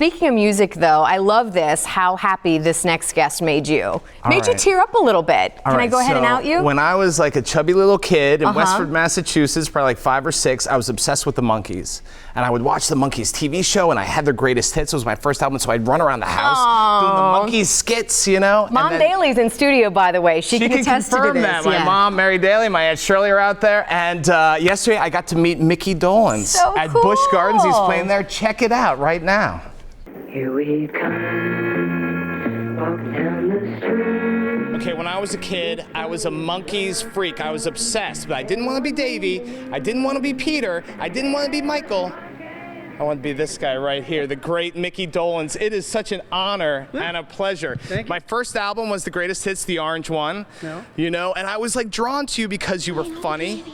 Speaking of music, though, I love this, how happy this next guest made you. Made you tear up a little bit. Can I go ahead and out you? When I was like a chubby little kid in Westford, Massachusetts, probably like 5 or 6, I was obsessed with the Monkees. And I would watch the Monkees TV show, and I had their greatest hits. It was my first album, so I'd run around the house doing the Monkees skits, you know? Mom Daly's in studio, by the way. She can attest to confirm this. that. My mom, Mary Daly, my Aunt Shirley are out there. And yesterday, I got to meet Micky Dolenz at Busch Gardens. He's playing there. Check it out right now. Here we come, walk down the street. Okay, when I was a kid, I was a Monkees freak. I was obsessed, but I didn't want to be Davey. I didn't want to be Peter. I didn't want to be Michael. I want to be this guy right here, the great Micky Dolenz. It is such an honor and a pleasure. Thank you. My first album was the greatest hits, the orange one. No. You know, and I was like drawn to you because you were funny.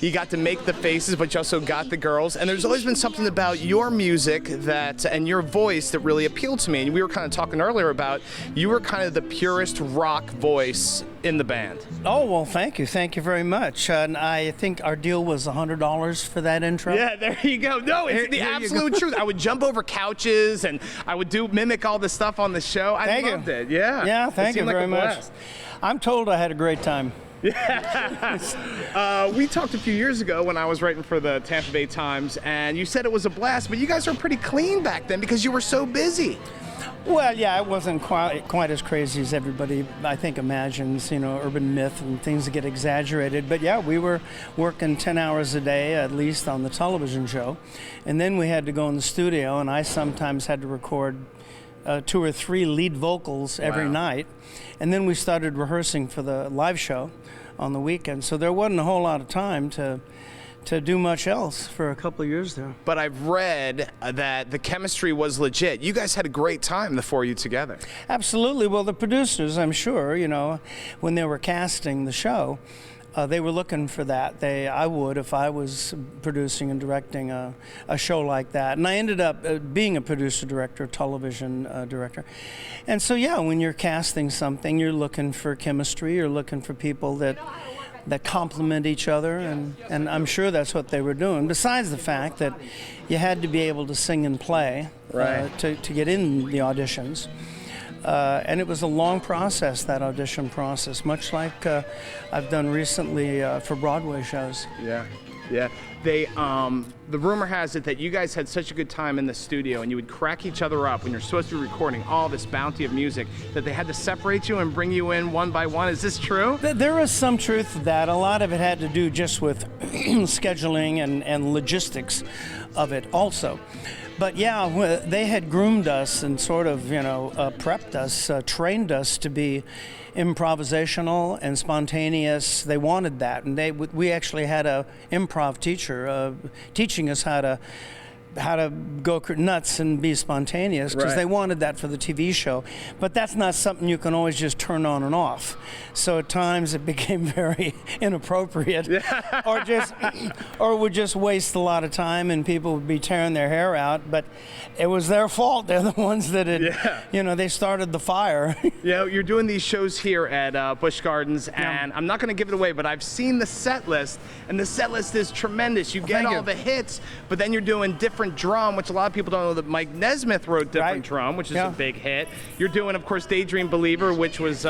You got to make the faces, but you also got the girls. And there's always been something about your music and your voice that really appealed to me. And we were kind of talking earlier about you were kind of the purest rock voice in the band. Oh, well, thank you. Thank you very much. And I think our deal was $100 for that intro. Yeah, there you go. No, it's the absolute truth. I would jump over couches and I would mimic all the stuff on the show. I loved it. Yeah. Yeah, thank you very much. I'm told I had a great time. Yeah. We talked a few years ago when I was writing for the Tampa Bay Times, and you said it was a blast, but you guys were pretty clean back then because you were so busy. Well, yeah, it wasn't quite as crazy as everybody, I think, imagines, you know, urban myth and things that get exaggerated. But yeah, we were working 10 hours a day, at least on the television show. And then we had to go in the studio, and I sometimes had to record 2 or 3 lead vocals every night. And then we started rehearsing for the live show on the weekend. So there wasn't a whole lot of time to do much else for a couple of years there. But I've read that the chemistry was legit. You guys had a great time, the 4 of you together. Absolutely. Well, the producers, I'm sure, you know, when they were casting the show, they were looking for that. I would if I was producing and directing a show like that. And I ended up being a producer, director, television director. And so, yeah, when you're casting something, you're looking for chemistry. You're looking for people that complement each other. And I'm sure that's what they were doing. Besides the fact that you had to be able to sing and play to get in the auditions. And it was a long process, that audition process, much like I've done recently for Broadway shows. Yeah, yeah. The rumor has it that you guys had such a good time in the studio and you would crack each other up when you're supposed to be recording all this bounty of music that they had to separate you and bring you in one by one. Is this true? There is some truth to that. A lot of it had to do just with scheduling and logistics of it also. But yeah, they had groomed us and sort of, you know, prepped us, trained us to be improvisational and spontaneous. They wanted that, and we actually had a improv teacher teaching us how to go nuts and be spontaneous, because they wanted that for the TV show. But that's not something you can always just turn on and off. So at times it became very inappropriate, or would just waste a lot of time, and people would be tearing their hair out. But it was their fault. They're the ones that had, you know, they started the fire. Yeah, you're doing these shows here at Busch Gardens, and I'm not going to give it away, but I've seen the set list, and the set list is tremendous. You get all the hits, but then you're doing different drum, which a lot of people don't know that Mike Nesmith wrote different drum, which is a big hit. You're doing, of course, Daydream Believer, which was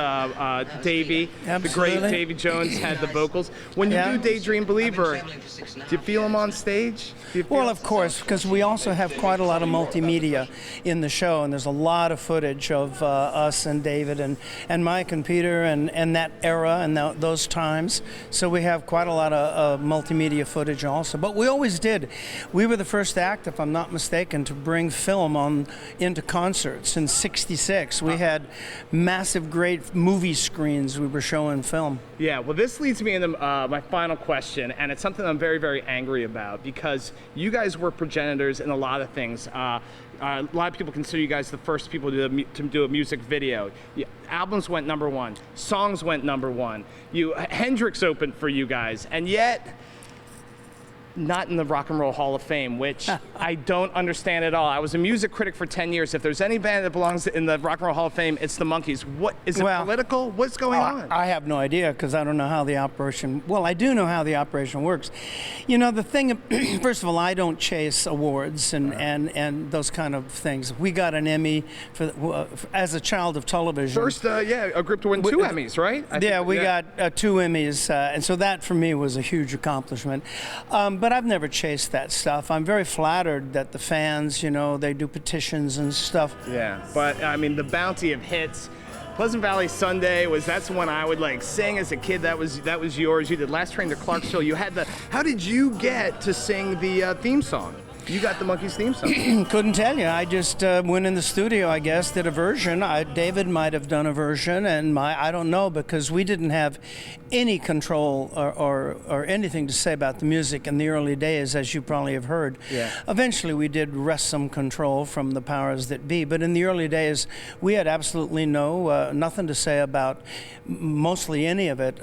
Davey. The great Davy Jones had the vocals. When you do Daydream Believer, do you feel him on stage? Well, of course, because we also have quite a lot of multimedia in the show, and there's a lot of footage of us and David and Mike and Peter and that era and those times. So we have quite a lot of multimedia footage also. But we always did. We were the first act, if I'm not mistaken, to bring film into concerts in '66. We had massive, great movie screens we were showing film. Yeah, well, this leads me into my final question, and it's something I'm very, very angry about, because you guys were progenitors in a lot of things. A lot of people consider you guys the first people to do a music video. Albums went #1, songs went #1. Hendrix opened for you guys, and yet not in the Rock and Roll Hall of Fame, which I don't understand at all. I was a music critic for 10 years. If there's any band that belongs in the Rock and Roll Hall of Fame, it's the Monkees. What is it political? What's going on? I have no idea because I don't know how the operation. Well, I do know how the operation works. You know, the thing. First of all, I don't chase awards and those kind of things. We got an Emmy for as a child of television. First, a group to win 2 Emmys, right? We got 2 Emmys, and so that for me was a huge accomplishment. But I've never chased that stuff. I'm very flattered that the fans, you know, they do petitions and stuff. Yeah, but I mean, the bounty of hits. Pleasant Valley Sunday that's the one I would like sing as a kid. That was yours. You did Last Train to Clarksville. You had how did you get to sing the theme song? You got the Monkees theme song. Couldn't tell you. I just went in the studio, I guess, did a version. David might have done a version, and I don't know, because we didn't have any control or anything to say about the music in the early days, as you probably have heard. Yeah. Eventually, we did wrest some control from the powers that be, but in the early days, we had absolutely nothing to say about mostly any of it.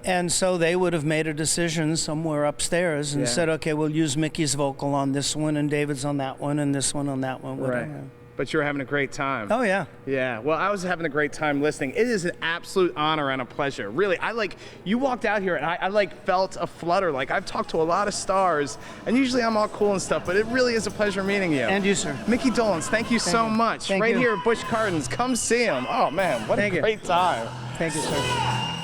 And so they would have made a decision somewhere upstairs and said, okay, we'll use Micky's vocal on this one, and David's on that one, and this one on that one. Whatever. Right. But you're having a great time. Oh, yeah. Yeah. Well, I was having a great time listening. It is an absolute honor and a pleasure. Really, you walked out here, and I felt a flutter. Like, I've talked to a lot of stars, and usually I'm all cool and stuff, but it really is a pleasure meeting you. And you, sir. Micky Dolenz, thank you so much. Thank right you. here at Busch Gardens. Come see him. Oh, man, what a great time. Thank you, sir.